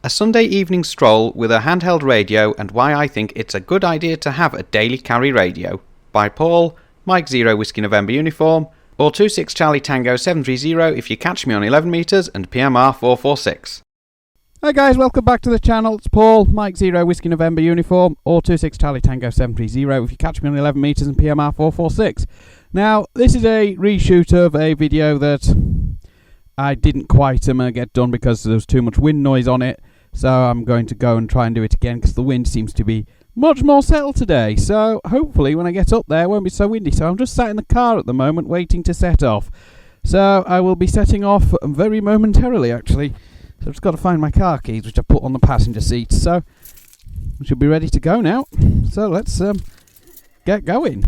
A Sunday evening stroll with a handheld radio and why I think it's a good idea to have a daily carry radio. By Paul, Mike 0 Whiskey November Uniform, or 26 Charlie Tango 730 if you catch me on 11 metres and PMR 446. Hi guys, welcome back to the channel. It's Paul, Mike 0 Whiskey November Uniform, or 26 Charlie Tango 730 if you catch me on 11 metres and PMR 446. Now, this is a reshoot of a video that I didn't quite get done because there was too much wind noise on it. So I'm going to go and try and do it again because the wind seems to be much more settled today. So hopefully when I get up there it won't be so windy. So I'm just sat in the car at the moment waiting to set off. So I will be setting off very momentarily actually. So I've just got to find my car keys which I put on the passenger seat. So we should be ready to go now. So let's get going.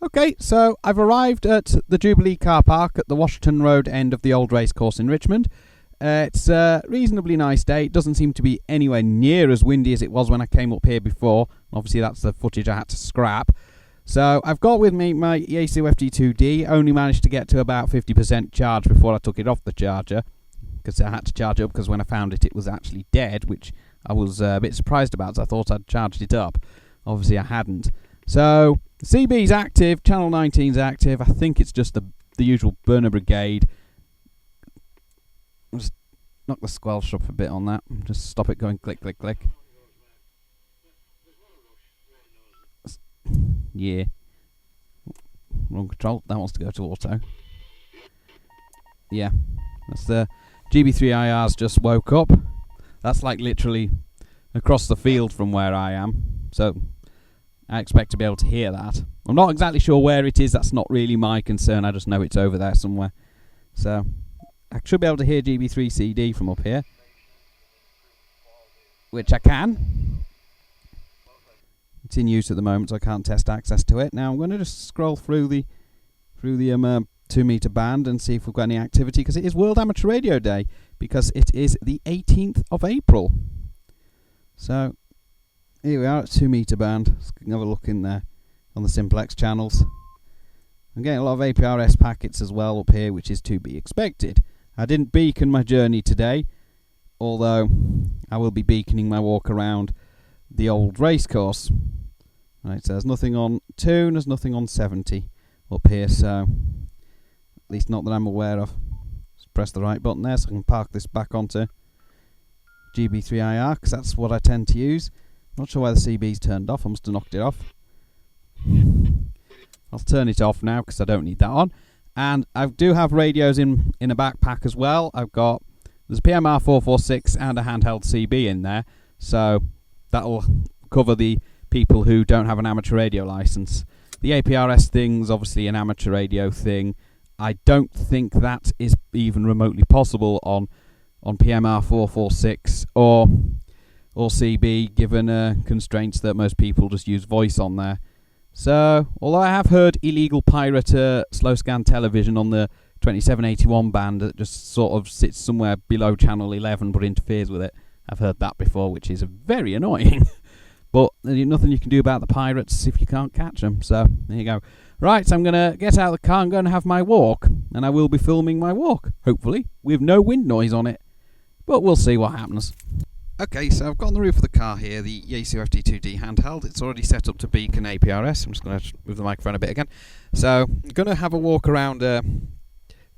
Okay, so I've arrived at the Jubilee car park at the Washington Road end of the old racecourse in Richmond. It's a reasonably nice day. It doesn't seem to be anywhere near as windy as it was when I came up here before. Obviously that's the footage I had to scrap. So I've got with me my Yaesu FT2D. Only managed to get to about 50% charge before I took it off the charger, because I had to charge it up because when I found it, it was actually dead, which I was a bit surprised about, so I thought I'd charged it up. Obviously I hadn't. So CB's active, channel 19's active. I think it's just the usual burner brigade. Just knock the squelch up a bit on that. Just stop it going click, click, click. Yeah. Wrong control. That wants to go to auto. Yeah. That's the GB3IR's just woke up. That's like literally across the field from where I am. So I expect to be able to hear that. I'm not exactly sure where it is. That's not really my concern. I just know it's over there somewhere. So I should be able to hear GB3CD from up here, which I can. It's in use at the moment, so I can't test access to it. Now I'm going to just scroll through the 2 meter band and see if we've got any activity, because it is World Amateur Radio Day, because it is the 18th of April. So here we are at 2 meter band. Let's have a look in there on the simplex channels. I'm getting a lot of APRS packets as well up here, which is to be expected. I didn't beacon my journey today, although I will be beaconing my walk around the old racecourse. Right, so there's nothing on 2 and there's nothing on 70 up here, so at least not that I'm aware of. Just press the right button there so I can park this back onto GB3IR, because that's what I tend to use. Not sure why the CB's turned off. I must have knocked it off. I'll turn it off now because I don't need that on. And I do have radios in a backpack as well. There's a PMR 446 and a handheld CB in there, so that'll cover the people who don't have an amateur radio license. The APRS thing's obviously an amateur radio thing. I don't think that is even remotely possible on PMR 446 or CB, given constraints that most people just use voice on there. So, although I have heard illegal pirate slow scan television on the 2781 band that just sort of sits somewhere below channel 11 but interferes with it. I've heard that before, which is very annoying. But there's nothing you can do about the pirates if you can't catch them. So, there you go. Right, so I'm going to get out of the car and go and have my walk. And I will be filming my walk, hopefully, with no wind noise on it. But we'll see what happens. Okay, so I've got on the roof of the car here the Yaesu FD2D handheld. It's already set up to beacon APRS. I'm just going to move the microphone a bit again. So I'm going to have a walk around the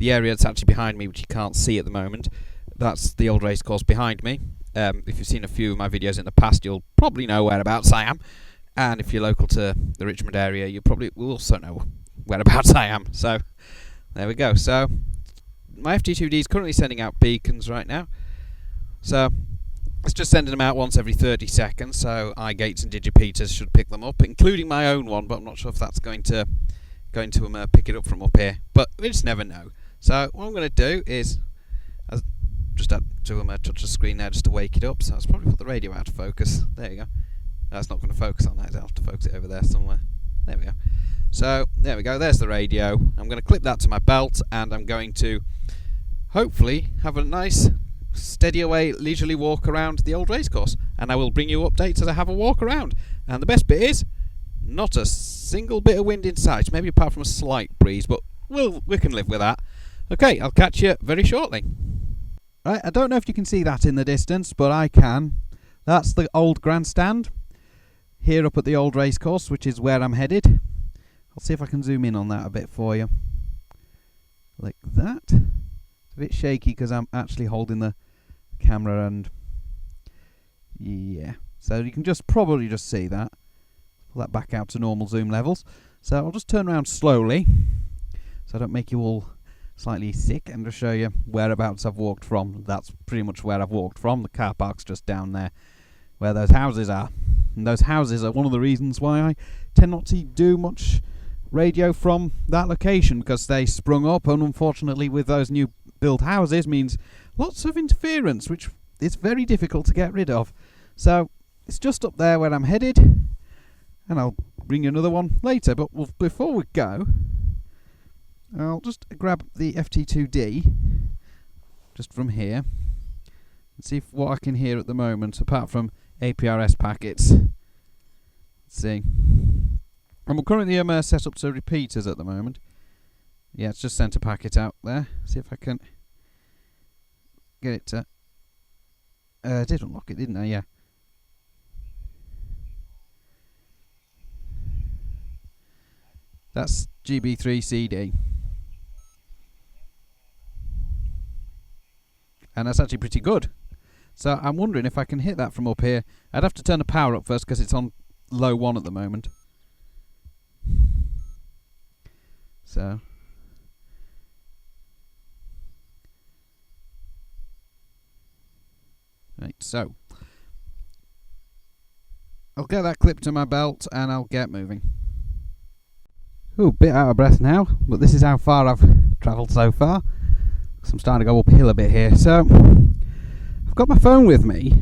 area that's actually behind me, which you can't see at the moment. That's the old racecourse behind me. If you've seen a few of my videos in the past, you'll probably know whereabouts I am. And if you're local to the Richmond area, you probably will also know whereabouts I am. So there we go. So my FD2D is currently sending out beacons right now. So it's just sending them out once every 30 seconds, so iGates and Digipeters should pick them up, including my own one, but I'm not sure if that's going to pick it up from up here. But we just never know. So what I'm going to do is just have to touch the screen there just to wake it up. So I'll probably put the radio out of focus. There you go. That's not going to focus on that. I'll have to focus it over there somewhere. There we go. So there we go. There's the radio. I'm going to clip that to my belt, and I'm going to hopefully have a nice steady away, leisurely walk around the old racecourse, and I will bring you updates as I have a walk around. And the best bit is, not a single bit of wind in sight, maybe apart from a slight breeze, but we can live with that. Okay, I'll catch you very shortly. Right, I don't know if you can see that in the distance, but I can. That's the old grandstand here up at the old racecourse, which is where I'm headed. I'll see if I can zoom in on that a bit for you. Like that. It's a bit shaky because I'm actually holding the camera, and yeah, so you can probably just see that. Pull that back out to normal zoom levels. So I'll just turn around slowly so I don't make you all slightly sick, and just show you whereabouts I've walked from. That's pretty much where I've walked from. The car park's just down there where those houses are, and those houses are one of the reasons why I tend not to do much radio from that location, because they sprung up, and unfortunately with those new build houses means lots of interference, which is very difficult to get rid of. So it's just up there where I'm headed, and I'll bring you another one later. But before we go, I'll just grab the FT2D just from here and see what I can hear at the moment, apart from APRS packets. Let's see. I'm currently set up to repeaters at the moment. Yeah, it's just sent a packet out there. See if I can get it to... I did unlock it, didn't I? Yeah. That's GB3CD. And that's actually pretty good. So I'm wondering if I can hit that from up here. I'd have to turn the power up first because it's on low 1 at the moment. So... Right, so I'll get that clip to my belt and I'll get moving. Ooh, bit out of breath now, but this is how far I've travelled so far. So I'm starting to go uphill a bit here. So I've got my phone with me,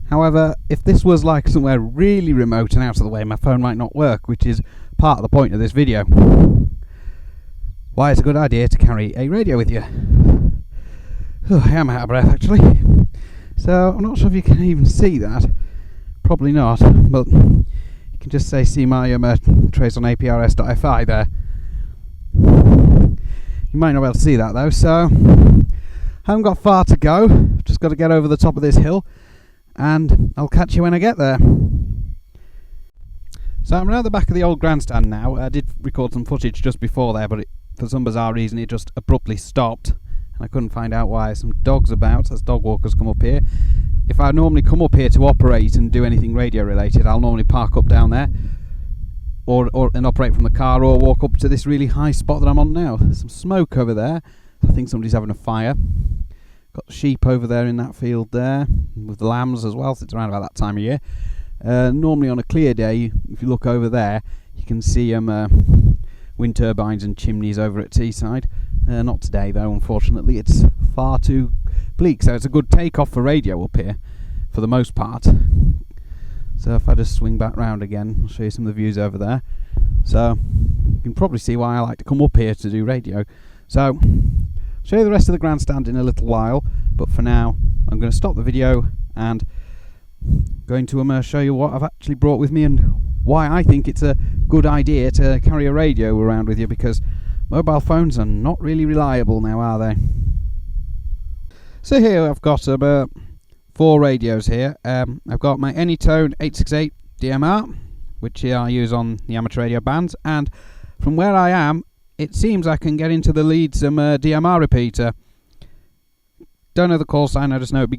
However, if this was like somewhere really remote and out of the way, my phone might not work, which is part of the point of this video. Why it's a good idea to carry a radio with you. Oh, I am out of breath actually. So I'm not sure if you can even see that. Probably not, but you can just see my trace on APRS.fi there. You might not be able to see that though, so I haven't got far to go. Just got to get over the top of this hill, and I'll catch you when I get there. So I'm around the back of the old grandstand now. I did record some footage just before there, but for some bizarre reason it just abruptly stopped, and I couldn't find out why. Some dogs about, as dog walkers come up here. If I normally come up here to operate and do anything radio related, I'll normally park up down there, and operate from the car, or walk up to this really high spot that I'm on now. There's some smoke over there. I think somebody's having a fire. Got sheep over there in that field there, with the lambs as well, so it's around about that time of year. Normally on a clear day, if you look over there, you can see wind turbines and chimneys over at Teesside. Not today though, unfortunately. It's far too bleak, so it's a good takeoff for radio up here, for the most part. So if I just swing back round again, I'll show you some of the views over there. So you can probably see why I like to come up here to do radio. So I'll show you the rest of the grandstand in a little while, but for now I'm going to stop the video and going to show you what I've actually brought with me and why I think it's a good idea to carry a radio around with you, because mobile phones are not really reliable now, are they? So here I've got about 4 radios here. I've got my Anytone 868 DMR, which I use on the amateur radio bands, and from where I am it seems I can get into the Leeds DMR repeater. Don't know the call sign, I just know it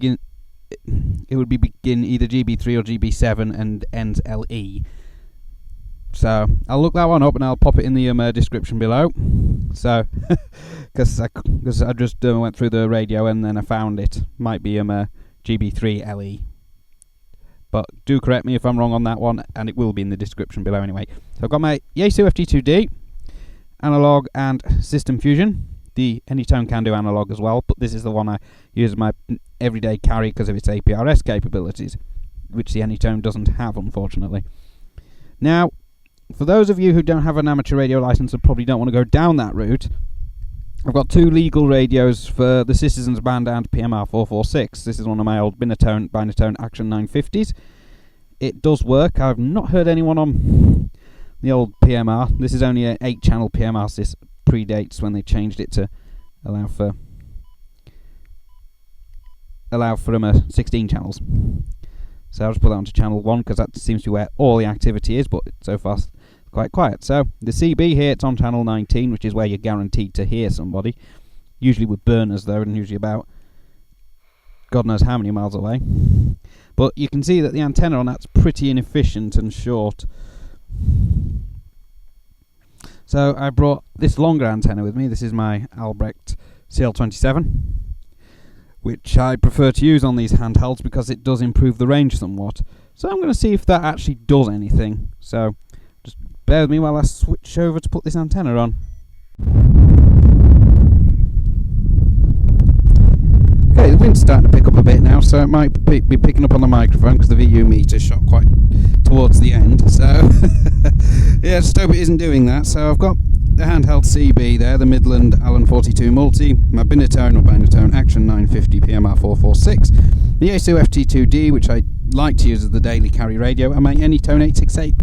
would begin either GB3 or GB7 and ends LE. So I'll look that one up and I'll pop it in the description below. So because I just went through the radio and then I found it might be GB3LE, but do correct me if I'm wrong on that one, and it will be in the description below anyway. So I've got my Yaesu FT2D analog and system fusion. The Anytone can do analog as well, but this is the one I use as my everyday carry because of its APRS capabilities, which the Anytone doesn't have, unfortunately. Now, for those of you who don't have an amateur radio license and probably don't want to go down that route, I've got 2 legal radios for the Citizens Band and PMR 446. This is one of my old Binatone Action 950s. It does work. I've not heard anyone on the old PMR. This is only an 8-channel PMR. This predates when they changed it to allow for 16 channels. So I'll just put that onto channel 1 because that seems to be where all the activity is, but so far it's quite quiet. So the CB here, it's on channel 19, which is where you're guaranteed to hear somebody, usually with burners though, and usually about God knows how many miles away. But you can see that the antenna on that's pretty inefficient and short. So I brought this longer antenna with me. This is my Albrecht CL27, which I prefer to use on these handhelds because it does improve the range somewhat. So I'm going to see if that actually does anything. So just bear with me while I switch over to put this antenna on. Okay, the wind's starting to pick up a bit now, so it might be picking up on the microphone because the VU meter shot quite towards the end. So yeah, just hope it isn't doing that. So I've got the handheld CB there, the Midland Allen 42 Multi, my Binatone Action 950 PMR 446, the Yaesu FT2D, which I like to use as the daily carry radio, and my Anytone 868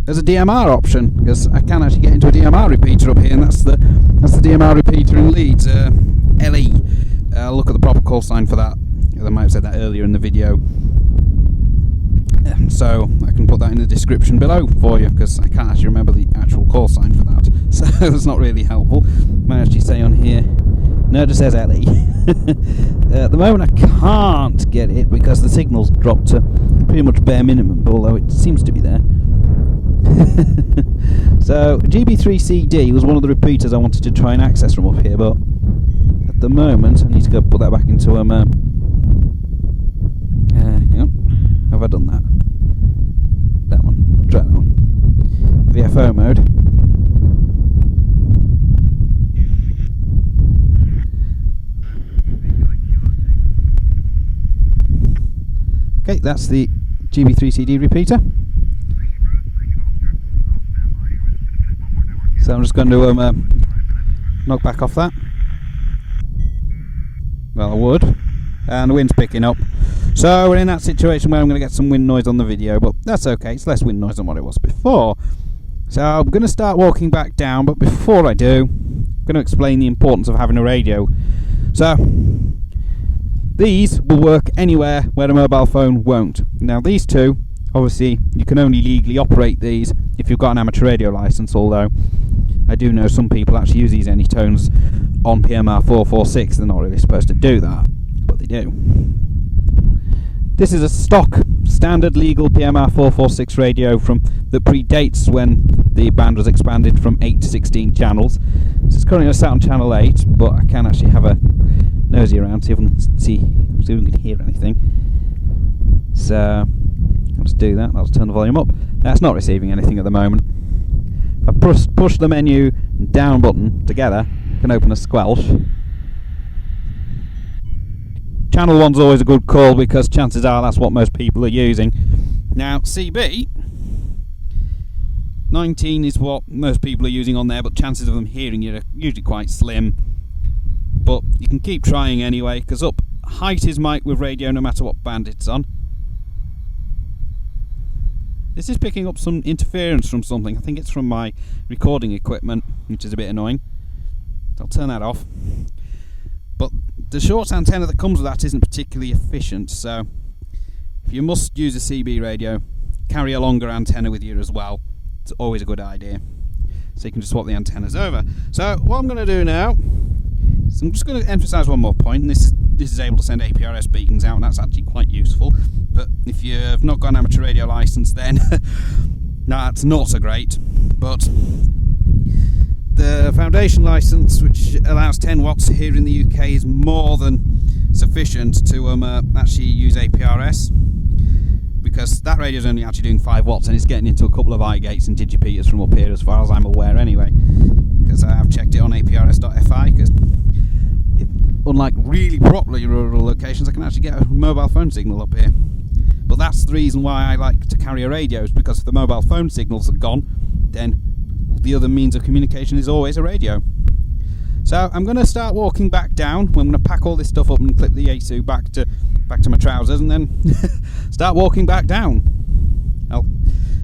as a DMR option, because I can actually get into a DMR repeater up here, and that's the DMR repeater in Leeds, LE. I'll look at the proper call sign for that. I might have said that earlier in the video. So I can put that in the description below for you, because I can't actually remember the actual call sign for that. So it's not really helpful. Might actually say on here, no, it just says LE. At the moment I can't get it because the signal's dropped to pretty much bare minimum, although it seems to be there. So GB3CD was one of the repeaters I wanted to try and access from up here, but at the moment I need to go put that back into hang on, have I done that? That one, try that one. VFO mode. Okay, that's the GB3CD repeater. So I'm just going to knock back off that. Well, I would. And the wind's picking up. So we're in that situation where I'm going to get some wind noise on the video, but that's okay. It's less wind noise than what it was before. So I'm going to start walking back down, but before I do, I'm going to explain the importance of having a radio. So these will work anywhere where a mobile phone won't. Now these two, obviously, you can only legally operate these if you've got an amateur radio license, although I do know some people actually use these Anytones on PMR 446. They're not really supposed to do that, but they do. This is a stock, standard legal PMR 446 radio that predates when the band was expanded from 8 to 16 channels. So it's currently sat on channel 8, but I can actually have a nosy around, see if we can hear anything. So I'll just do that. I'll just turn the volume up. That's not receiving anything at the moment. If I push the menu and down button together, I can open a squelch. Channel 1's always a good call because chances are that's what most people are using. Now CB 19 is what most people are using on there, but chances of them hearing you are usually quite slim. But you can keep trying anyway, because up height is mic with radio no matter what band it's on. This is picking up some interference from something. I think it's from my recording equipment, which is a bit annoying. I'll turn that off. But the short antenna that comes with that isn't particularly efficient, so if you must use a CB radio, carry a longer antenna with you as well. It's always a good idea. So you can just swap the antennas over. So what I'm going to do now is I'm just going to emphasise one more point, and this is able to send APRS beacons out, and that's actually quite useful. But if you've not got an amateur radio licence, then that's not so great. But the foundation licence, which allows 10 watts here in the UK, is more than sufficient to actually use APRS, because that radio is only actually doing 5 watts and it's getting into a couple of iGates and digipeaters from up here, as far as I'm aware anyway, because I have checked it on APRS.fi, because unlike really properly rural locations, I can actually get a mobile phone signal up here. But that's the reason why I like to carry a radio, is because if the mobile phone signals are gone, then the other means of communication is always a radio. So I'm going to start walking back down. I'm going to pack all this stuff up and clip the Yaesu back to my trousers, and then start walking back down.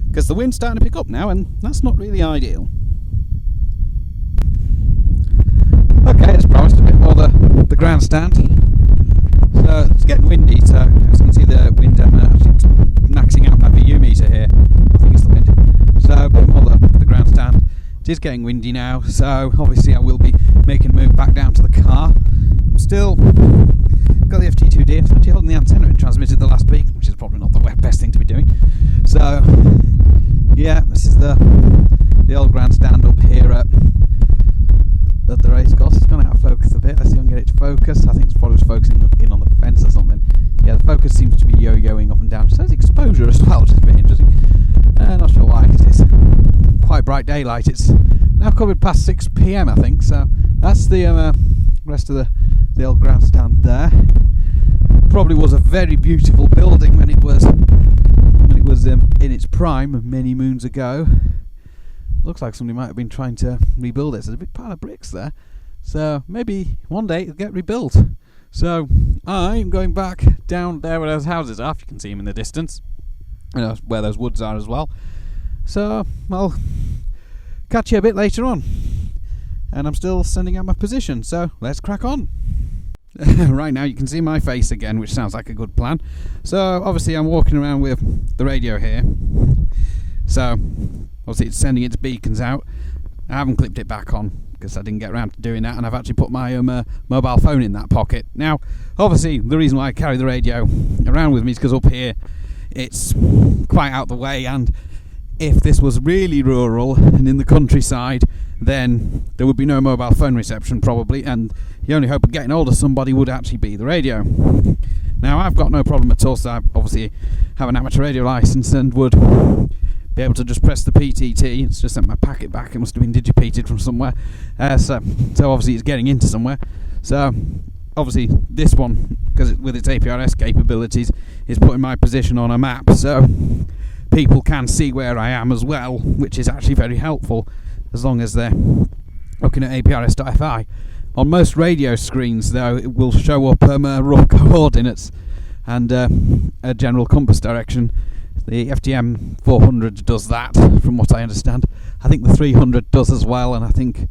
Because the wind's starting to pick up now, and that's not really ideal. Okay, as promised, a bit more the grandstand. So it's getting windy, so as you can see the wind actually maxing out my VU meter here. I think it's the wind. So a bit more the grandstand. It is getting windy now, so obviously I will be making a move back down to the car. I'm still got the FT2D. I've actually holding the antenna and transmitted the last beacon, which is probably not the best thing to be doing. So yeah, this is the old grandstand up here at the racecourse. It's gone out of focus a bit. Let's see if I can get it to focus. I think it's probably focusing in on the fence or something. Yeah, the focus seems to be yo-yoing up and down. It says exposure as well, which is a bit interesting. Not sure why, because it's quite bright daylight. It's now covered past 6 PM, I think. So that's the rest of the old grandstand there. Probably was a very beautiful building when it was in its prime many moons ago. Looks like somebody might have been trying to rebuild it. There's a big pile of bricks there, so maybe one day it'll get rebuilt. So I'm going back down there where those houses are, if you can see them in the distance, where those woods are as well. So I'll catch you a bit later on, and I'm still sending out my position, so let's crack on. Right now you can see my face again, which sounds like a good plan. So obviously I'm walking around with the radio here, so obviously it's sending its beacons out. I haven't clipped it back on because I didn't get around to doing that, and I've actually put my mobile phone in that pocket. Now obviously the reason why I carry the radio around with me is because up here it's quite out the way, and if this was really rural and in the countryside, then there would be no mobile phone reception probably, and the only hope of getting hold of somebody would actually be the radio. Now I've got no problem at all, so I obviously have an amateur radio license and would be able to just press the PTT. It's just sent my packet back. It must have been digipeated from somewhere, so obviously it's getting into somewhere. So obviously this one, because with its APRS capabilities, is putting my position on a map, so people can see where I am as well, which is actually very helpful as long as they're looking at APRS.FI. On most radio screens, though, it will show up rough coordinates and a general compass direction. The FTM 400 does that, from what I understand. I think the 300 does as well, and I think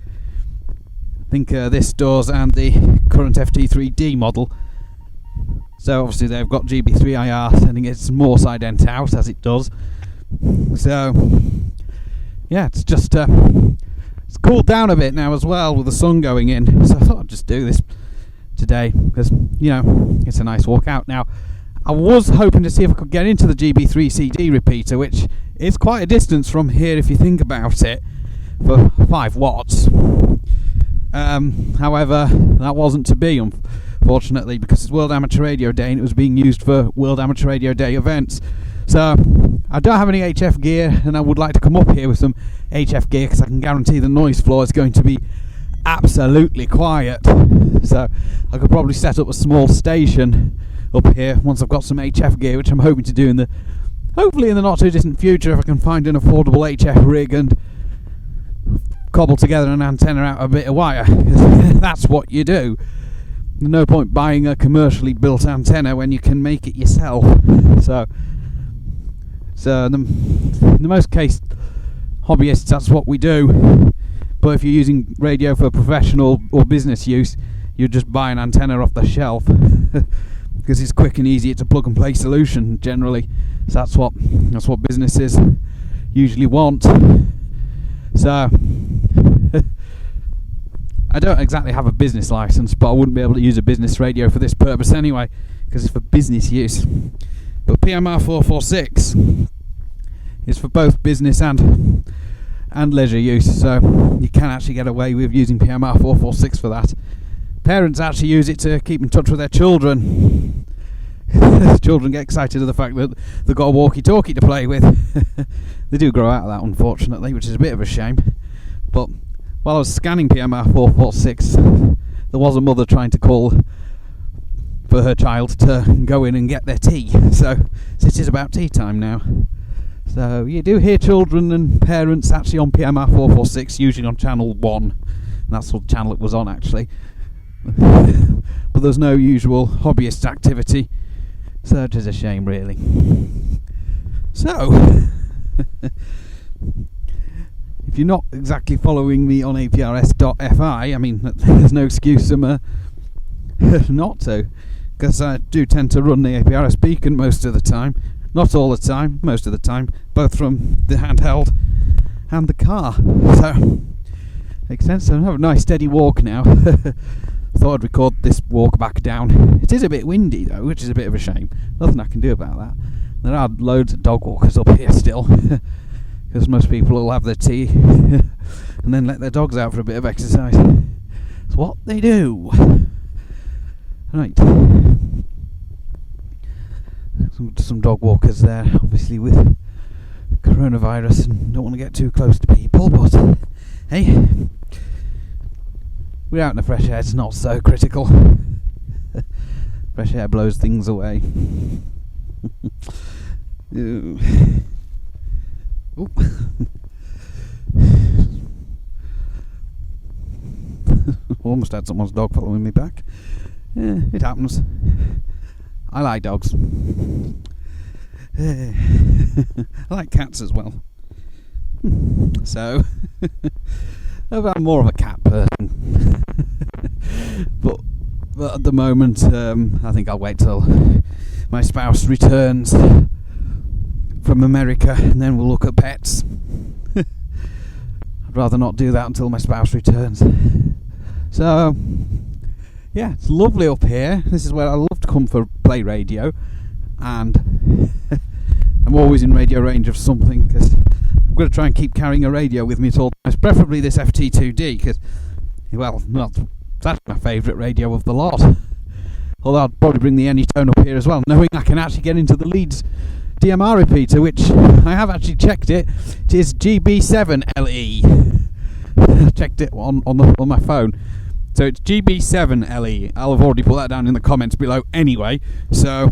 this does, and the current FT3D model. So obviously they've got GB3IR sending its Morse ident out as it does. So yeah, it's just it's cooled down a bit now as well with the sun going in. So I thought I'd just do this today because, you know, it's a nice walk out. Now, I was hoping to see if I could get into the GB3 CD repeater, which is quite a distance from here if you think about it, for 5 watts. However, that wasn't to be, unfortunately, because it's World Amateur Radio Day and it was being used for World Amateur Radio Day events. So I don't have any HF gear, and I would like to come up here with some HF gear because I can guarantee the noise floor is going to be absolutely quiet. So I could probably set up a small station up here once I've got some HF gear, which I'm hoping to do hopefully in the not too distant future, if I can find an affordable HF rig and cobble together an antenna out of a bit of wire. That's what you do. There's no point buying a commercially built antenna when you can make it yourself. So in the most case, hobbyists, that's what we do. But if you're using radio for professional or business use, you just buy an antenna off the shelf. Because it's quick and easy. It's a plug and play solution generally. So that's what businesses usually want. So I don't exactly have a business license, but I wouldn't be able to use a business radio for this purpose anyway, because it's for business use. But PMR 446 is for both business and leisure use, so you can actually get away with using PMR 446 for that. Parents actually use it to keep in touch with their children. Children get excited at the fact that they've got a walkie-talkie to play with. They do grow out of that, unfortunately, which is a bit of a shame. But while I was scanning PMR 446, there was a mother trying to call for her child to go in and get their tea. So it is about tea time now. So you do hear children and parents actually on PMR 446, usually on channel 1. And that's what channel it was on, actually. But there's no usual hobbyist activity, so it is a shame, really. So if you're not exactly following me on APRS.FI, I mean, there's no excuse not to, because I do tend to run the APRS beacon most of the time. Not all the time, most of the time, both from the handheld and the car. So makes sense. So I have a nice steady walk now. Thought I'd record this walk back down. It is a bit windy though, which is a bit of a shame. Nothing I can do about that. There are loads of dog walkers up here still, because most people will have their tea and then let their dogs out for a bit of exercise. It's what they do. Right. Some dog walkers there, obviously with coronavirus, and don't want to get too close to people, but hey, we're out in the fresh air, it's not so critical. Fresh air blows things away. Ooh. Almost had someone's dog following me back. Yeah, it happens. I like dogs. I like cats as well. So I'm more of a cat person. but at the moment, I think I'll wait till my spouse returns from America, and then we'll look at pets. I'd rather not do that until my spouse returns. So yeah, it's lovely up here. This is where I love to come for play radio, and I'm always in radio range of something, because I'm going to try and keep carrying a radio with me at all times, preferably this FT2D, because, well, that's my favourite radio of the lot. Although I'd probably bring the Anytone up here as well, knowing I can actually get into the Leeds DMR repeater, which I have actually checked it. It is GB7LE. I checked it on my phone. So it's GB7LE. I'll have already put that down in the comments below anyway, so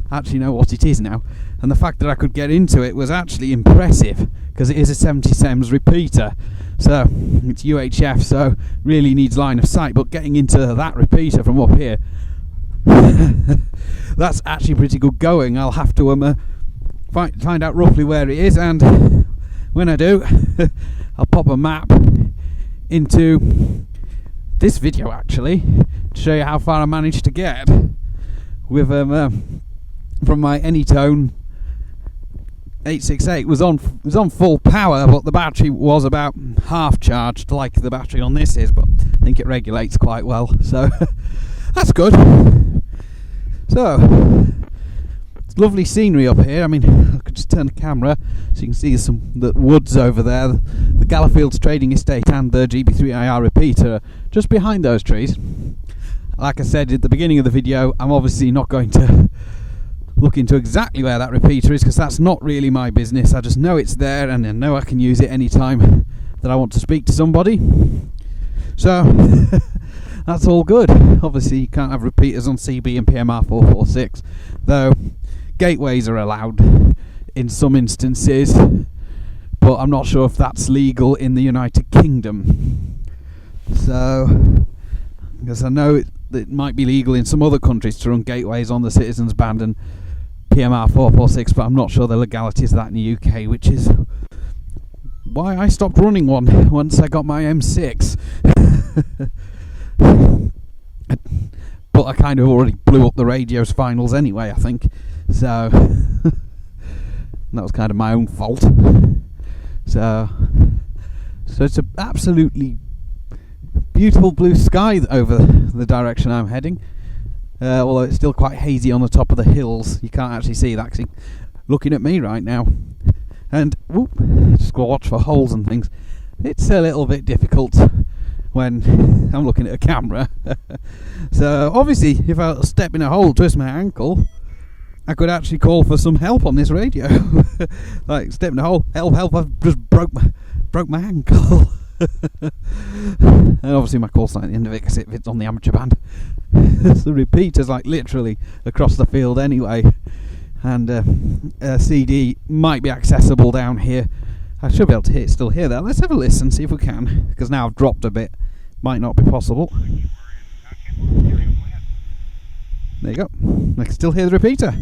I actually know what it is now. And the fact that I could get into it was actually impressive, because it is a 70 SEMS repeater. So it's UHF, so really needs line of sight, but getting into that repeater from up here, that's actually pretty good going. I'll have to find out roughly where it is, and when I do, I'll pop a map into this video actually to show you how far I managed to get with from my Anytone 868. was on full power, but the battery was about half charged, like the battery on this is, but I think it regulates quite well, so that's good. So it's lovely scenery up here. I mean, I could just turn the camera so you can see the woods over there. The Gallowfields Trading Estate and the GB3IR repeater are just behind those trees. Like I said at the beginning of the video, I'm obviously not going to look into exactly where that repeater is, because that's not really my business. I just know it's there, and I know I can use it anytime that I want to speak to somebody. So that's all good. Obviously you can't have repeaters on CB and PMR 446, though gateways are allowed in some instances, but I'm not sure if that's legal in the United Kingdom. So, because I know it might be legal in some other countries to run gateways on the Citizens band and PMR 446, but I'm not sure the legalities of that in the UK, which is why I stopped running one once I got my M6. But I kind of already blew up the radio's finals anyway, I think. So that was kind of my own fault. So it's an absolutely beautiful blue sky over the direction I'm heading. Although it's still quite hazy on the top of the hills. You can't actually see that, actually looking at me right now. And whoop, just got to watch for holes and things. It's a little bit difficult when I'm looking at a camera. So obviously if I step in a hole, twist my ankle, I could actually call for some help on this radio. Like, step in a hole, help, I've just broke my ankle. And obviously my call sign at the end of it, because it's on the amateur band. The repeater's like literally across the field anyway, and a CD might be accessible down here. I should be able to still hear that. Let's have a listen, see if we can, because now I've dropped a bit, might not be possible. There you go, I can still hear the repeater.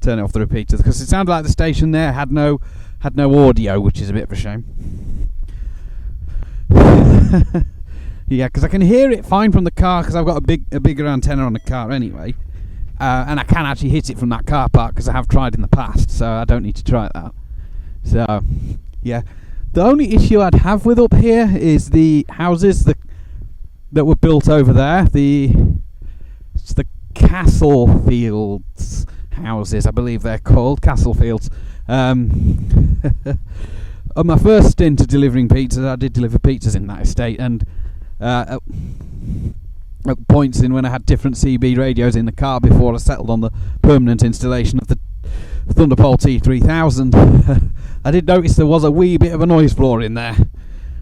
Turn it off the repeater, because it sounded like the station there had no audio, which is a bit of a shame. Yeah, because I can hear it fine from the car, because I've got a bigger antenna on the car anyway, and I can actually hit it from that car park, because I have tried in the past, so I don't need to try that. So yeah, the only issue I'd have with up here is the houses that were built over there. It's the Castlefields houses, I believe they're called, Castlefields. On my first stint of delivering pizzas, I did deliver pizzas in that estate, and at points in when I had different CB radios in the car before I settled on the permanent installation of the Thunderpole T3000, I did notice there was a wee bit of a noise floor in there,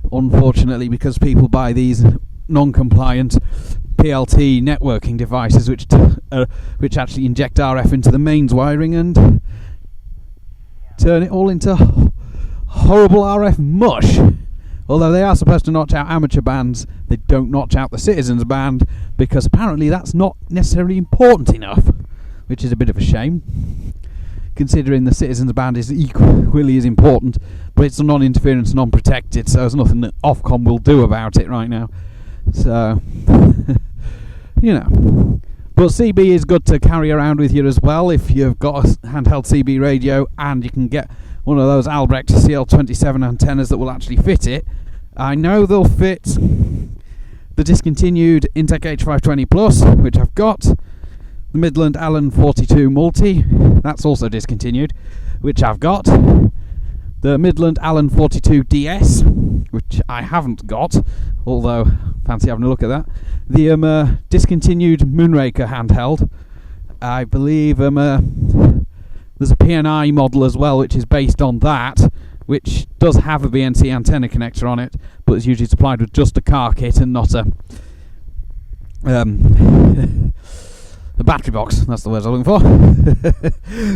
unfortunately, because people buy these non-compliant PLT networking devices which actually inject RF into the mains wiring and turn it all into horrible RF mush. Although they are supposed to notch out amateur bands, they don't notch out the Citizens band, because apparently that's not necessarily important enough, which is a bit of a shame, considering the Citizens band is equally as important, but it's non-interference, non-protected, so there's nothing that Ofcom will do about it right now. So you know, but CB is good to carry around with you as well if you've got a handheld CB radio and you can get one of those Albrecht CL27 antennas that will actually fit it. I know they'll fit the discontinued Intec H520 Plus, which I've got, the Midland Allen 42 Multi, that's also discontinued, which I've got, the Midland Allen 42 DS, which I haven't got, although fancy having a look at that. The discontinued Moonraker handheld. I believe there's a PNI model as well, which is based on that, which does have a BNC antenna connector on it, but is usually supplied with just a car kit and not a battery box. That's the words I'm looking for.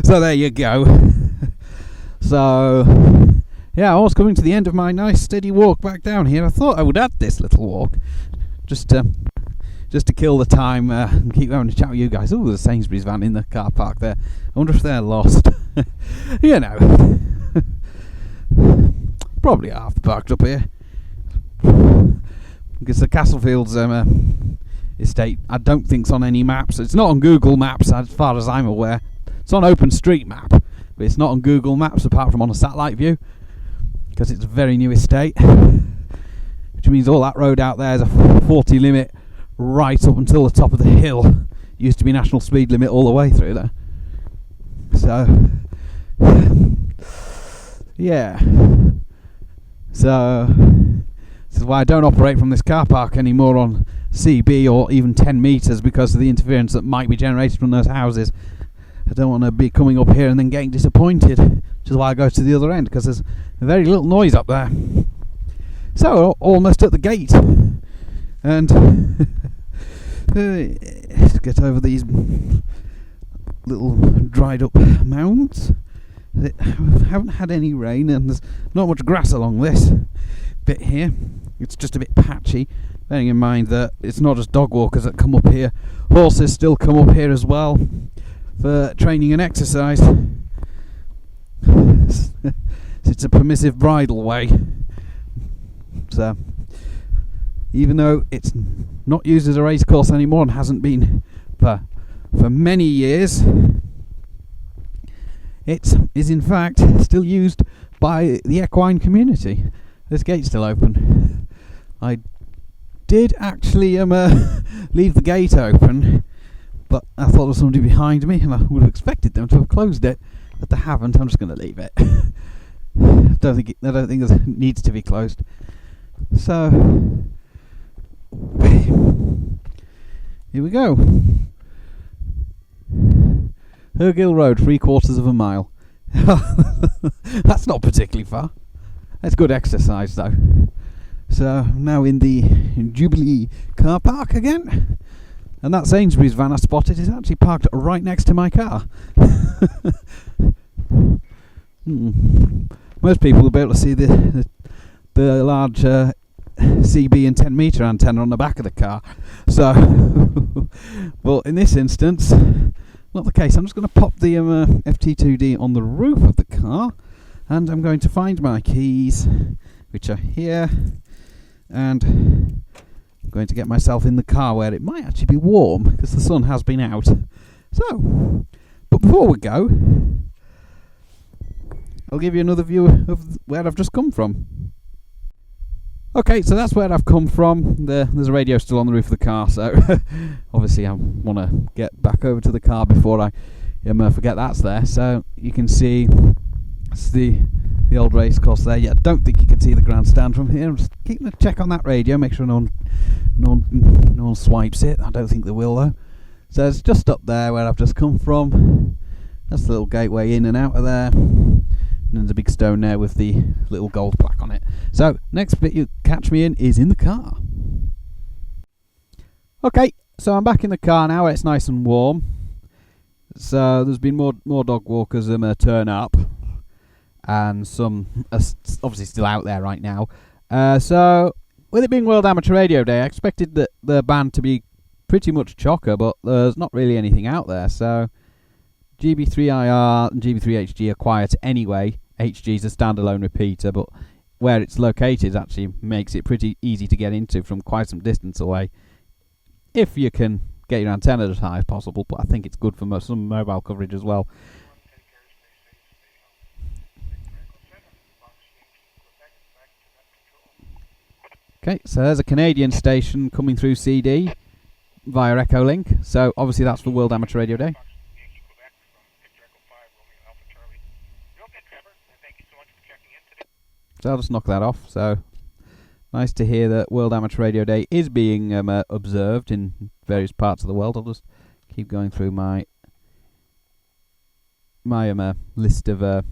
So there you go. So yeah, I was coming to the end of my nice steady walk back down here. I thought I would add this little walk just to kill the time and keep having a chat with you guys. Oh, there's a Sainsbury's van in the car park there. I wonder if they're lost. You know, probably half parked up here because the Castlefields estate, I don't think's on any maps. It's not on Google Maps as far as I'm aware. It's on OpenStreetMap, but it's not on Google Maps apart from on a satellite view, because it's a very new estate, which means all that road out there is a 40 limit right up until the top of the hill. Used to be national speed limit all the way through there. So yeah, so this is why I don't operate from this car park anymore on CB or even 10 metres, because of the interference that might be generated from those houses. I don't want to be coming up here and then getting disappointed, which is why I go to the other end, because there's very little noise up there. So almost at the gate, and let's get over these little dried up mounds. I haven't had any rain, and there's not much grass along this bit here. It's just a bit patchy, bearing in mind that it's not just dog walkers that come up here. Horses still come up here as well for training and exercise. It's a permissive bridle way. So even though it's not used as a racecourse anymore and hasn't been for many years, it is in fact still used by the equine community. This gate's still open. I did actually leave the gate open, but I thought there was somebody behind me and I would have expected them to have closed it, but they haven't. I'm just going to leave it. I don't think it needs to be closed. So here we go. Hergill Road, 3/4 of a mile. That's not particularly far. That's good exercise though. So now in the Jubilee car park again, and that Sainsbury's van I spotted is actually parked right next to my car. Most people will be able to see the large CB and 10 metre antenna on the back of the car. So, well, in this instance, not the case. I'm just going to pop the FT2D on the roof of the car, and I'm going to find my keys, which are here, and I'm going to get myself in the car where it might actually be warm because the sun has been out. So, but before we go, I'll give you another view of where I've just come from. Okay, so that's where I've come from. There's a radio still on the roof of the car, so obviously I want to get back over to the car before I forget that's there. So you can see it's the old racecourse there. Yeah, I don't think you can see the grandstand from here. I'm just keeping a check on that radio, make sure no one swipes it. I don't think they will though. So it's just up there where I've just come from. That's the little gateway in and out of there. And there's a big stone there with the little gold plaque on it. So next bit you catch me in is in the car. Okay, so I'm back in the car now. It's nice and warm. So there's been more dog walkers turn up, and some are obviously still out there right now. So with it being World Amateur Radio Day, I expected the band to be pretty much chocker, but there's not really anything out there. So GB3IR and GB3HG are quiet anyway. HG is a standalone repeater, but where it's located actually makes it pretty easy to get into from quite some distance away, if you can get your antenna as high as possible. But I think it's good for some mobile coverage as well. Okay, so there's a Canadian station coming through CD via Echolink, so obviously that's for World Amateur Radio Day. So I'll just knock that off. So nice to hear that World Amateur Radio Day is being observed in various parts of the world. I'll just keep going through my list of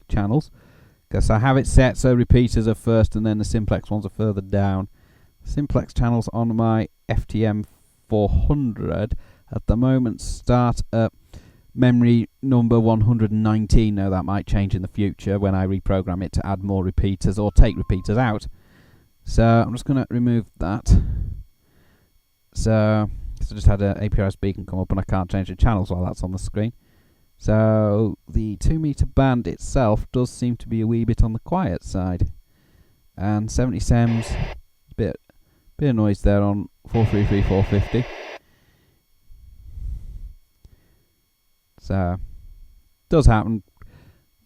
channels, because I have it set so repeaters are first and then the simplex ones are further down. Simplex channels on my FTM 400 at the moment start at memory number 119. Now that might change in the future when I reprogram it to add more repeaters or take repeaters out. So I'm just going to remove that. So I just had an APRS beacon come up and I can't change the channels while that's on the screen. So the 2 meter band itself does seem to be a wee bit on the quiet side. And 70 sems, bit of noise there on 433, 450. So does happen.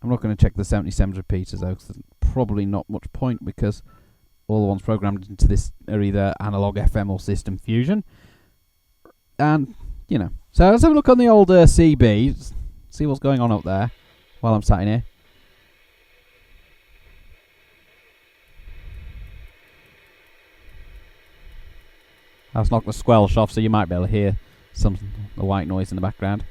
I'm not going to check the 70 sems repeaters though, because there's probably not much point, because all the ones programmed into this are either analog FM or system fusion. And, you know. So let's have a look on the old CB, see what's going on up there while I'm sat in here. That's knocked the squelch off, so you might be able to hear the white noise in the background.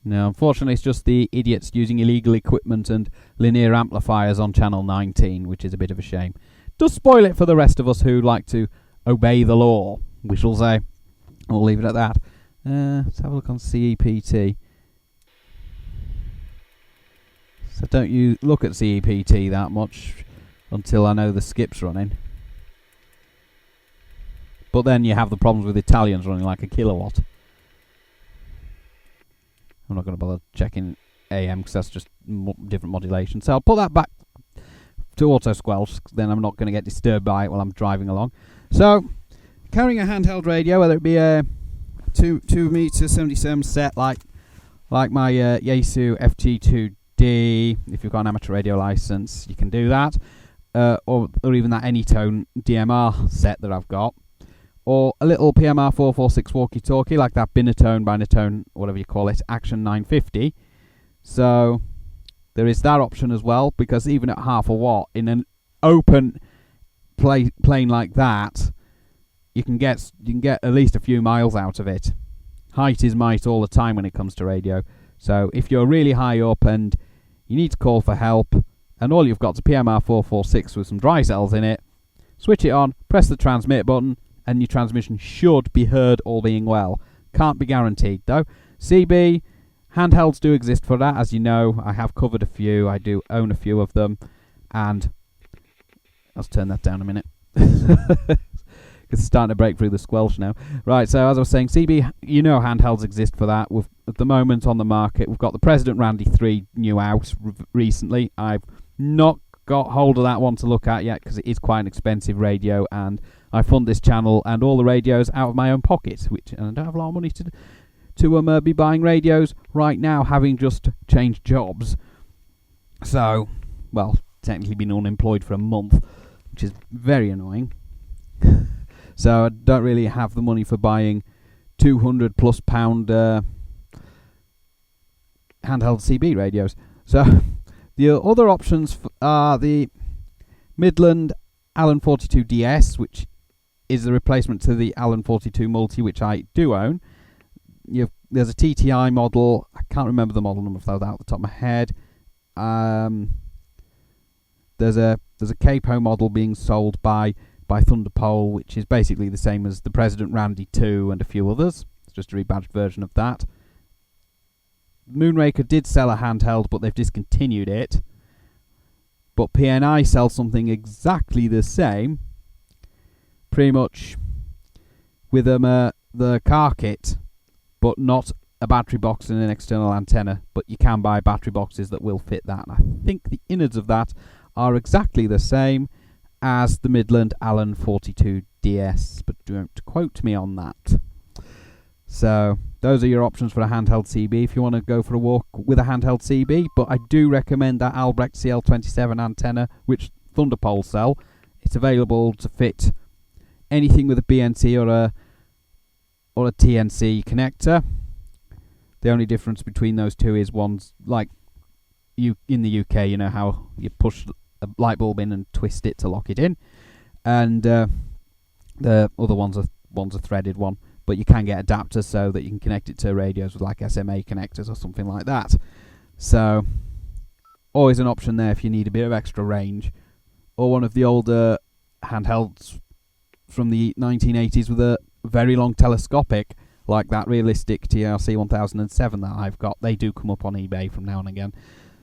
No, unfortunately it's just the idiots using illegal equipment and linear amplifiers on channel 19, which is a bit of a shame. Does spoil it for the rest of us who like to obey the law, we shall say. We'll leave it at that. Let's have a look on CEPT. So don't you look at CEPT that much until I know the skip's running. But then you have the problems with Italians running like a kilowatt. I'm not going to bother checking AM because that's just different modulation. So I'll put that back to auto squelch, then I'm not going to get disturbed by it while I'm driving along. So, carrying a handheld radio, whether it be a 2 meter 77 set like my Yaesu FT2D, if you've got an amateur radio license, you can do that, or even that Anytone DMR set that I've got, or a little PMR 446 walkie-talkie like that Binatone, whatever you call it, Action 950. So there is that option as well, because even at half a watt in an open plane like that, you can get at least a few miles out of it. Height is might all the time when it comes to radio. So if you're really high up and you need to call for help, and all you've got is a PMR 446 with some dry cells in it, switch it on, press the transmit button, and your transmission should be heard, all being well. Can't be guaranteed though. CB handhelds do exist for that, as you know. I have covered a few. I do own a few of them, and let's turn that down a minute. It's starting to break through the squelch now. Right, so as I was saying, CB, you know, handhelds exist for that. At the moment on the market, we've got the President Randy 3 new out recently. I've not got hold of that one to look at yet because it is quite an expensive radio, and I fund this channel and all the radios out of my own pocket, and I don't have a lot of money to be buying radios right now, having just changed jobs. So, well, technically been unemployed for a month, which is very annoying. So I don't really have the money for buying £200+ handheld CB radios. So the other options are the Midland Allen 42DS, which is the replacement to the Allen 42 Multi, which I do own. There's a TTI model. I can't remember the model number out the top of my head. There's a capo model being sold by Thunderpole, which is basically the same as the President Randy 2 and a few others. It's just a rebadged version of that. Moonraker did sell a handheld, but they've discontinued it. But PNI sells something exactly the same, pretty much with the car kit, but not a battery box and an external antenna. But you can buy battery boxes that will fit that. And I think the innards of that are exactly the same as the Midland Allen 42DS, but don't quote me on that. So those are your options for a handheld CB if you want to go for a walk with a handheld CB. But I do recommend that Albrecht CL27 antenna, which Thunderpole sell. It's available to fit anything with a BNC or a TNC connector. The only difference between those two is one's like you in the UK, you know how you push a light bulb in and twist it to lock it in, and the other one's a threaded one. But you can get adapters so that you can connect it to radios with like SMA connectors or something like that. So always an option there if you need a bit of extra range. Or one of the older handhelds from the 1980s with a very long telescopic, like that realistic TRC 1007 that I've got. They do come up on eBay from now and again.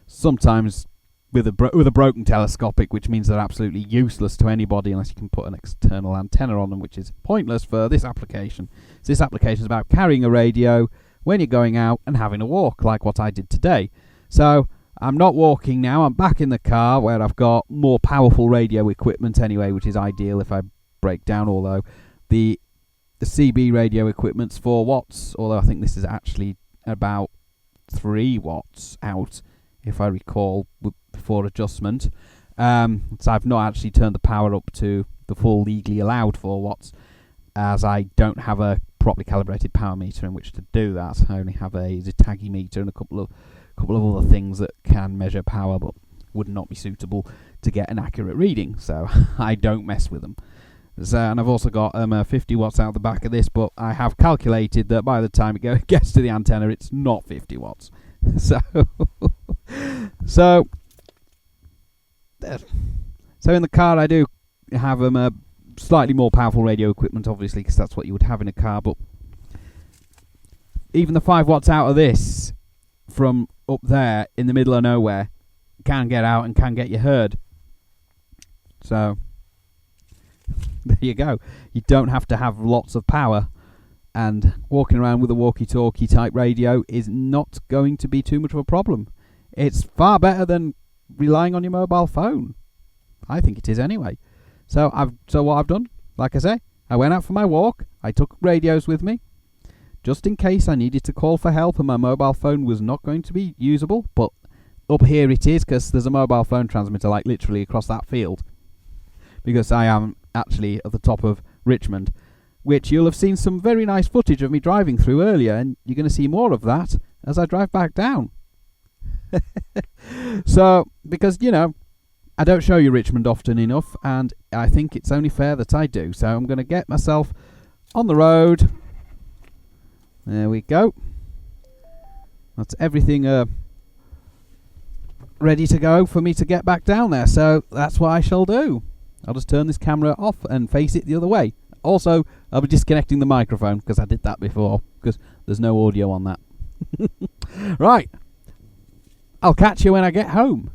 Sometimes with a broken telescopic, which means they're absolutely useless to anybody unless you can put an external antenna on them, which is pointless for this application. So this application is about carrying a radio when you're going out and having a walk, like what I did today. So I'm not walking now, I'm back in the car where I've got more powerful radio equipment anyway, which is ideal if I break down, although the CB radio equipment's 4 watts, although I think this is actually about 3 watts out, if I recall, before adjustment. So I've not actually turned the power up to the full legally allowed 4 watts, as I don't have a properly calibrated power meter in which to do that. I only have a Zetagi meter and a couple of other things that can measure power, but would not be suitable to get an accurate reading, so I don't mess with them. So, and I've also got 50 watts out the back of this, but I have calculated that by the time it gets to the antenna, it's not 50 watts. So in the car I do have slightly more powerful radio equipment, obviously, because that's what you would have in a car, but even the 5 watts out of this from up there in the middle of nowhere can get out and can get you heard. So there you go. You don't have to have lots of power, and walking around with a walkie-talkie type radio is not going to be too much of a problem. It's far better than relying on your mobile phone. I think it is anyway. So what I've done, like I say, I went out for my walk, I took radios with me, just in case I needed to call for help and my mobile phone was not going to be usable, but up here it is, because there's a mobile phone transmitter like literally across that field, because I am actually at the top of Richmond, which you'll have seen some very nice footage of me driving through earlier, and you're going to see more of that as I drive back down. So, because, you know, I don't show you Richmond often enough, and I think it's only fair that I do, so I'm going to get myself on the road. There we go. That's everything ready to go for me to get back down there, so that's what I shall do. I'll just turn this camera off and face it the other way. Also, I'll be disconnecting the microphone, because I did that before, because there's no audio on that. Right. I'll catch you when I get home.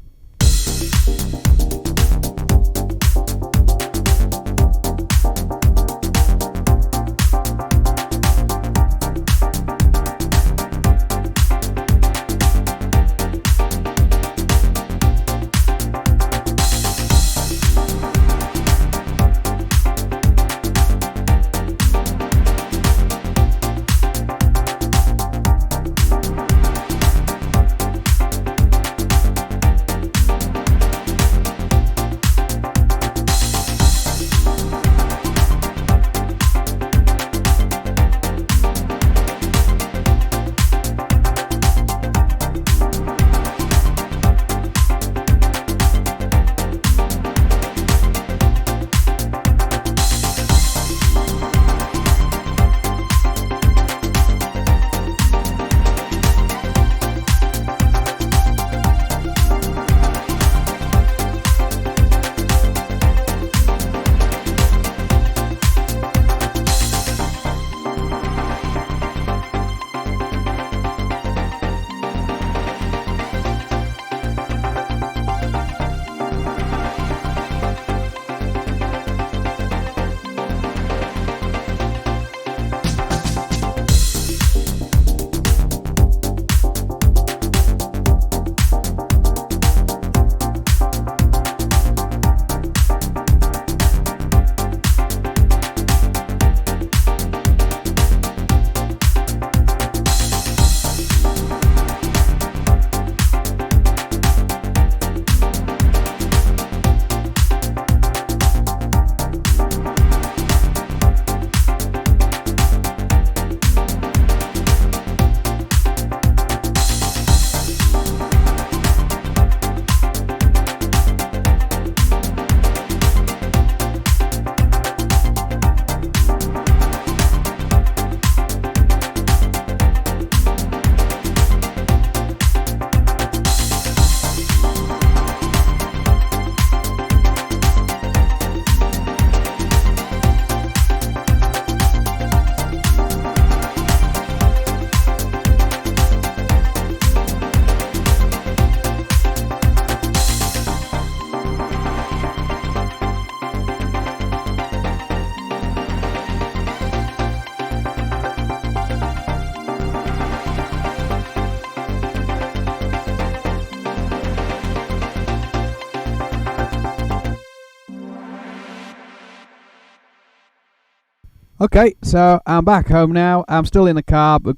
Okay, so I'm back home now. I'm still in the car, but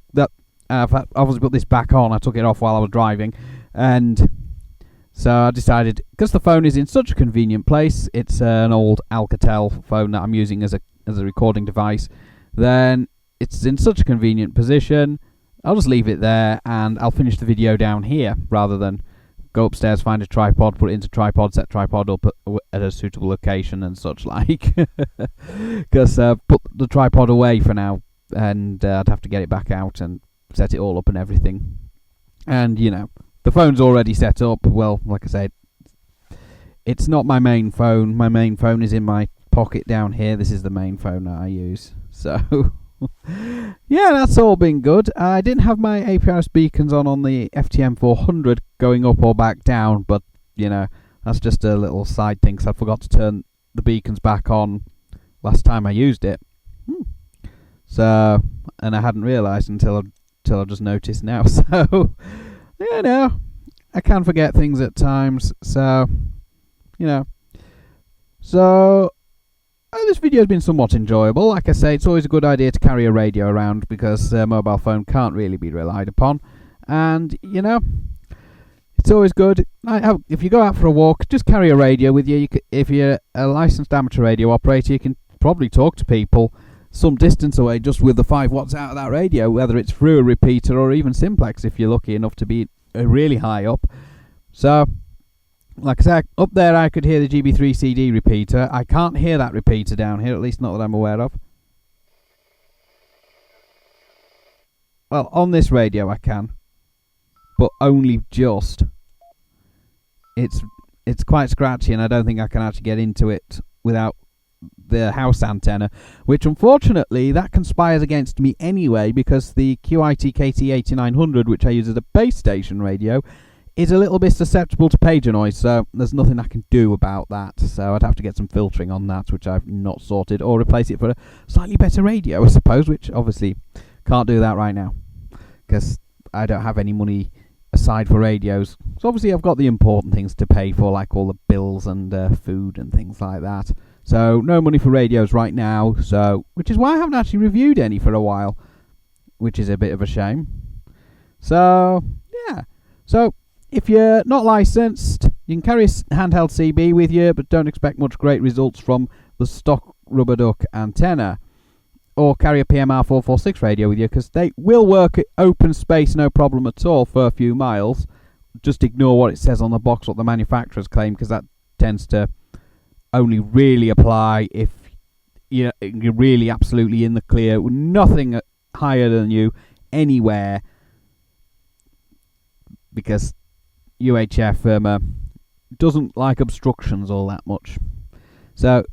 I've obviously put this back on. I took it off while I was driving, and so I decided, because the phone is in such a convenient place, it's an old Alcatel phone that I'm using as a recording device, then it's in such a convenient position, I'll just leave it there and I'll finish the video down here rather than go upstairs, find a tripod, put it into tripod, set tripod up at a suitable location and such like. Because put the tripod away for now, and I'd have to get it back out and set it all up and everything. And, you know, the phone's already set up. Well, like I said, it's not my main phone. My main phone is in my pocket down here. This is the main phone that I use. So, yeah, that's all been good. I didn't have my APRS beacons on the FTM 400 going up or back down, but, you know, that's just a little side thing, because I forgot to turn the beacons back on last time I used it. So, and I hadn't realised until I just noticed now. So, you know, I can forget things at times. So, you know. So, this video has been somewhat enjoyable. Like I say, it's always a good idea to carry a radio around, because a mobile phone can't really be relied upon. And, you know, it's always good. If you go out for a walk, just carry a radio with you. If you're a licensed amateur radio operator, you can probably talk to people some distance away just with the 5 watts out of that radio, whether it's through a repeater or even simplex if you're lucky enough to be really high up. So, like I said, up there I could hear the GB3 CD repeater. I can't hear that repeater down here, at least not that I'm aware of. Well, on this radio I can, but only just. It's quite scratchy, and I don't think I can actually get into it without the house antenna, which unfortunately that conspires against me anyway, because the QIT KT8900, which I use as a base station radio, is a little bit susceptible to pager noise, so there's nothing I can do about that. So I'd have to get some filtering on that, which I've not sorted, or replace it for a slightly better radio, I suppose, which obviously can't do that right now, because I don't have any money aside for radios. So obviously I've got the important things to pay for, like all the bills and food and things like that. So no money for radios right now, so which is why I haven't actually reviewed any for a while, which is a bit of a shame. So, yeah. So, if you're not licensed, you can carry a handheld CB with you, but don't expect much great results from the stock rubber duck antenna. Or carry a PMR 446 radio with you, because they will work at open space no problem at all for a few miles. Just ignore what it says on the box, what the manufacturers claim, because that tends to only really apply if you're really absolutely in the clear, with nothing higher than you anywhere, because UHF doesn't like obstructions all that much. So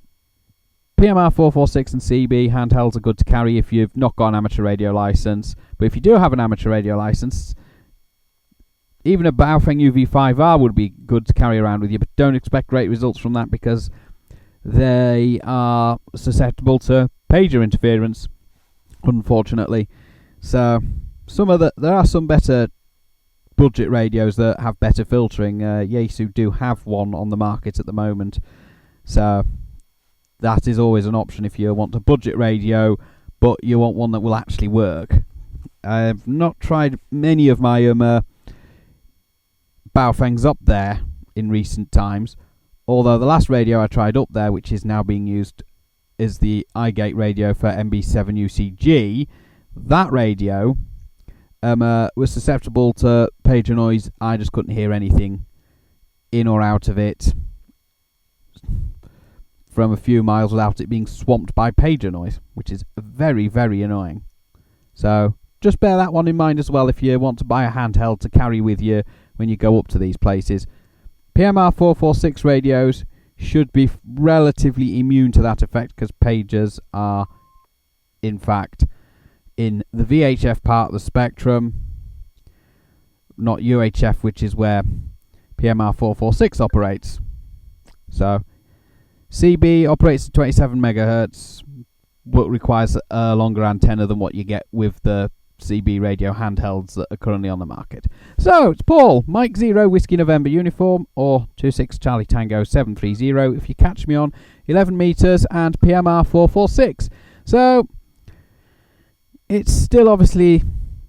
PMR 446 and CB handhelds are good to carry if you've not got an amateur radio license. But if you do have an amateur radio license, even a Baofeng UV5R would be good to carry around with you, but don't expect great results from that, because they are susceptible to pager interference, unfortunately. So there are some better budget radios that have better filtering. Yaesu do have one on the market at the moment, so that is always an option if you want a budget radio, but you want one that will actually work. I've not tried many of my Baofengs up there in recent times, although the last radio I tried up there, which is now being used, is the iGate radio for MB7UCG. That radio was susceptible to pager noise. I just couldn't hear anything in or out of it from a few miles without it being swamped by pager noise, which is very, very annoying. So just bear that one in mind as well if you want to buy a handheld to carry with you when you go up to these places. PMR 446 radios should be relatively immune to that effect, because pagers are, in fact, in the VHF part of the spectrum, not UHF, which is where PMR 446 operates. So CB operates at 27 megahertz, but requires a longer antenna than what you get with the CB radio handhelds that are currently on the market. So it's Paul, Mike 0 Whiskey November uniform, or 26 Charlie Tango 730 if you catch me on 11 meters and PMR 446. So it's still obviously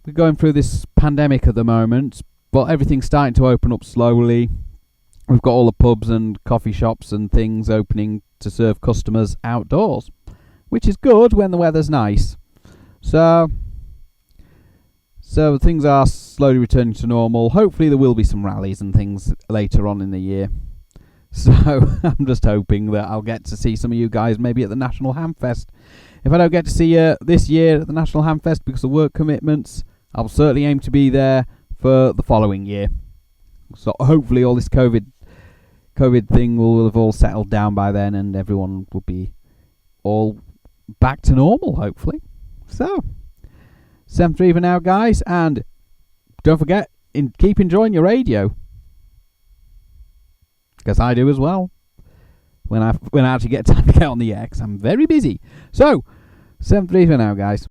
we're going through this pandemic at the moment, but everything's starting to open up slowly. We've got all the pubs and coffee shops and things opening to serve customers outdoors, which is good when the weather's nice. So things are slowly returning to normal. Hopefully there will be some rallies and things later on in the year. So I'm just hoping that I'll get to see some of you guys maybe at the National Hamfest. If I don't get to see you this year at the National Hamfest because of work commitments, I'll certainly aim to be there for the following year. So hopefully all this COVID thing will have all settled down by then and everyone will be all back to normal, hopefully. So 7.3 for now, guys, and don't forget, keep enjoying your radio, because I do as well. When I actually get time to get on the air, 'cause I'm very busy. So 7.3 for now, guys.